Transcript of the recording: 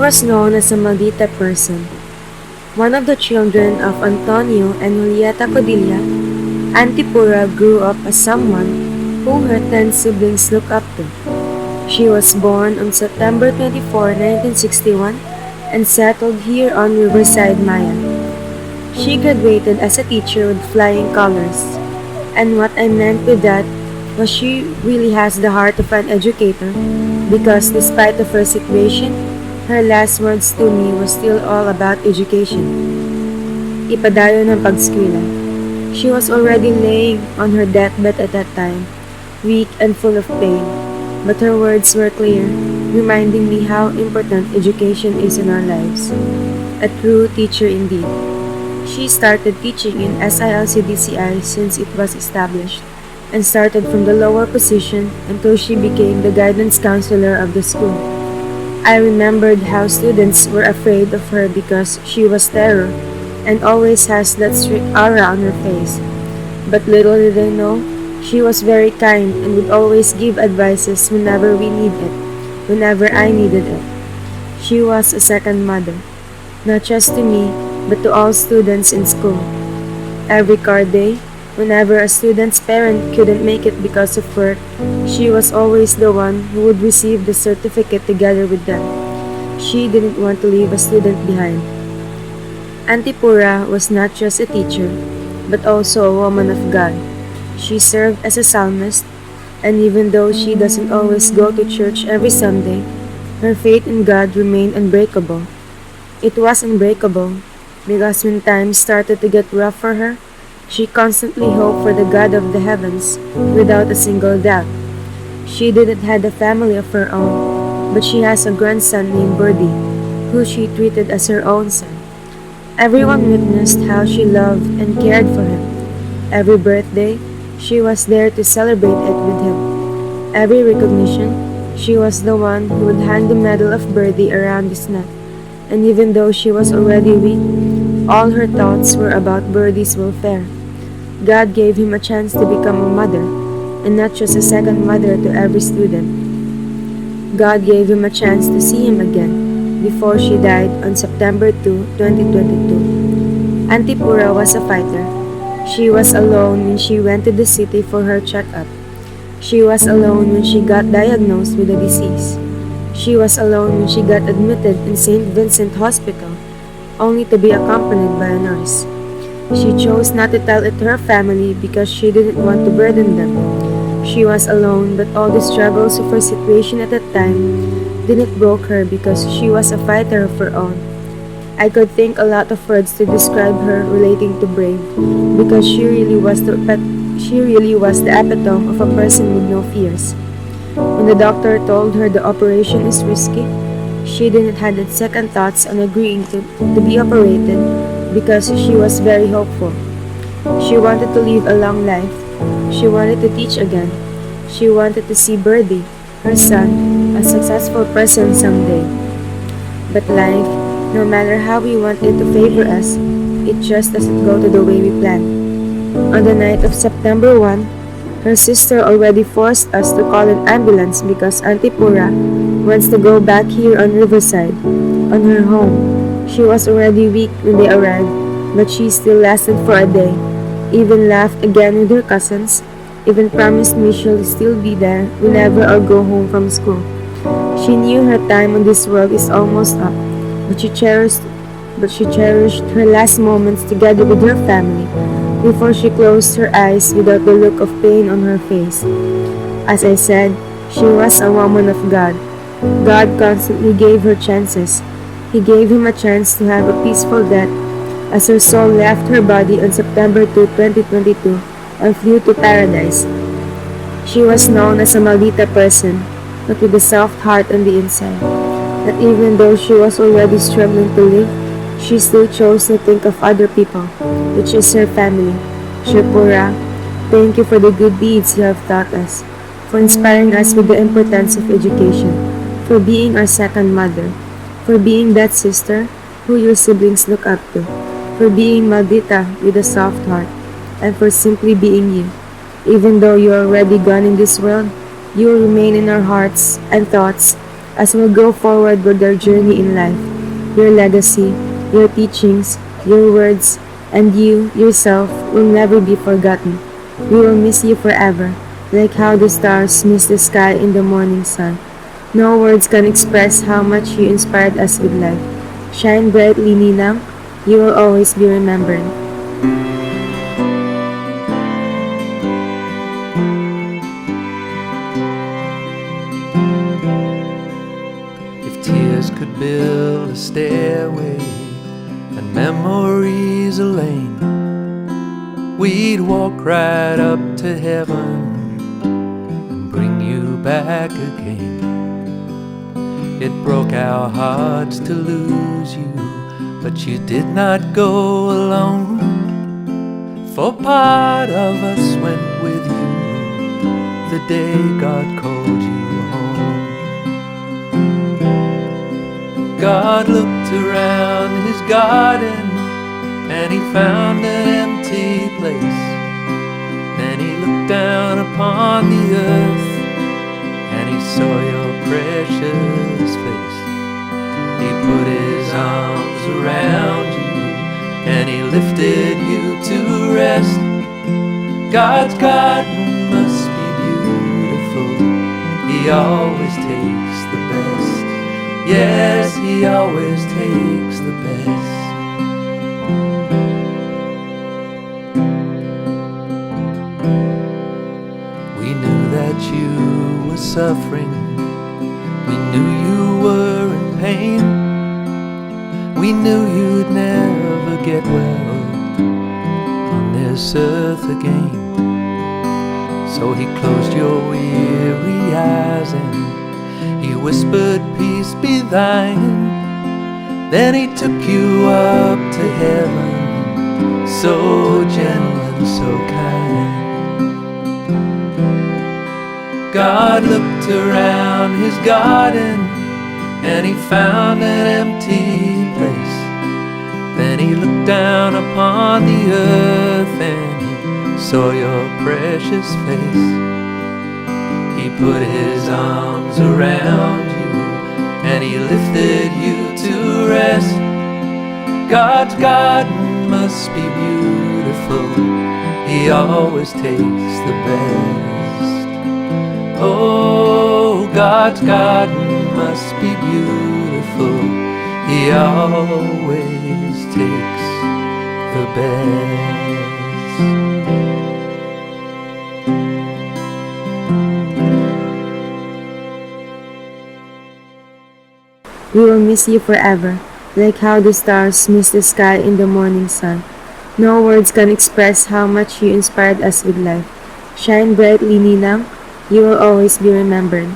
was known as a maldita person. One of the children of Antonio and Julieta Codilla, Auntie Pura grew up as someone who her 10 siblings looked up to. She was born on September 24, 1961 and settled here on Riverside, Maya. She graduated as a teacher with flying colors. And what I meant with that was she really has the heart of an educator because despite of her situation, her last words to me was still all about education. Ipadayo ng pagskwela. She was already laying on her deathbed at that time, weak and full of pain, but her words were clear, reminding me how important education is in our lives. A true teacher indeed. She started teaching in SILCDCI since it was established, and started from the lower position until she became the guidance counselor of the school. I remembered how students were afraid of her because she was terror and always has that strict aura on her face. But little did they know, she was very kind and would always give advices whenever we need it, whenever I needed it. She was a second mother, not just to me, but to all students in school. Every card day, whenever a student's parent couldn't make it because of work, she was always the one who would receive the certificate together with them. She didn't want to leave a student behind. Auntie Pura was not just a teacher, but also a woman of God. She served as a psalmist, and even though she doesn't always go to church every Sunday, her faith in God remained unbreakable. It was unbreakable because when times started to get rough for her, she constantly hoped for the God of the heavens without a single doubt. She didn't have a family of her own, but she has a grandson named Birdie, who she treated as her own son. Everyone witnessed how she loved and cared for him. Every birthday, she was there to celebrate it with him. Every recognition, she was the one who would hang the medal of Birdie around his neck. And even though she was already weak, all her thoughts were about Birdie's welfare. God gave him a chance to become a mother, and not just a second mother to every student. God gave him a chance to see him again before she died on September 2, 2022. Auntie Pura was a fighter. She was alone when she went to the city for her checkup. She was alone when she got diagnosed with a disease. She was alone when she got admitted in St. Vincent Hospital, only to be accompanied by a nurse. She chose not to tell it to her family because she didn't want to burden them. She was alone, but all the struggles of her situation at that time didn't broke her because she was a fighter of her own. I could think a lot of words to describe her relating to brave, because she really was the epitome of a person with no fears. When the doctor told her the operation is risky, she didn't have second thoughts on agreeing to be operated because she was very hopeful. She wanted to live a long life. She wanted to teach again. She wanted to see Birdie, her son, a successful person someday. But life, no matter how we want it to favor us, it just doesn't go to the way we planned. On the night of September 1, her sister already forced us to call an ambulance because Auntie Pura wants to go back here on Riverside, on her home. She was already weak when they arrived, but she still lasted for a day, even laughed again with her cousins, even promised me she'll still be there whenever I'll go home from school. She knew her time on this world is almost up, but she cherished her last moments together with her family before she closed her eyes without the look of pain on her face. As I said, she was a woman of God. God constantly gave her chances. He gave him a chance to have a peaceful death as her soul left her body on September 2, 2022 and flew to paradise. She was known as a maldita person, but with a soft heart on the inside. That even though she was already struggling to live, she still chose to think of other people, which is her family. Pura, thank you for the good deeds you have taught us, for inspiring us with the importance of education, for being our second mother, for being that sister who your siblings look up to, for being maldita with a soft heart, and for simply being you. Even though you are already gone in this world, you will remain in our hearts and thoughts as we go forward with our journey in life. Your legacy, your teachings, your words, and you, yourself, will never be forgotten. We will miss you forever, like how the stars miss the sky in the morning sun. No words can express how much you inspired us with life. Shine brightly, Ninang. You will always be remembered. If tears could build a stairway and memories a lane, we'd walk right up to heaven and bring you back again. It broke our hearts to lose you, but you did not go alone. For part of us went with you the day God called you home. God looked around his garden and he found an empty place. Then he looked down upon the earth and he saw your precious face. He put his arms around you and he lifted you to rest. God's garden must be beautiful. He always takes the best. Yes, he always takes the best. We knew that you were suffering. We knew you were in pain. We knew you'd never get well on this earth again. So he closed your weary eyes and he whispered, peace be thine. Then he took you up to heaven, so gentle and so kind. God looked around his garden and he found an empty place. Then he looked down upon the earth and he saw your precious face. He put his arms around you and he lifted you to rest. God's garden must be beautiful. He always takes the best. Oh, God's garden must be beautiful. He always takes the best. We will miss you forever, like how the stars miss the sky in the morning sun. No words can express how much you inspired us with life. Shine brightly, Ninang. You will always be remembered.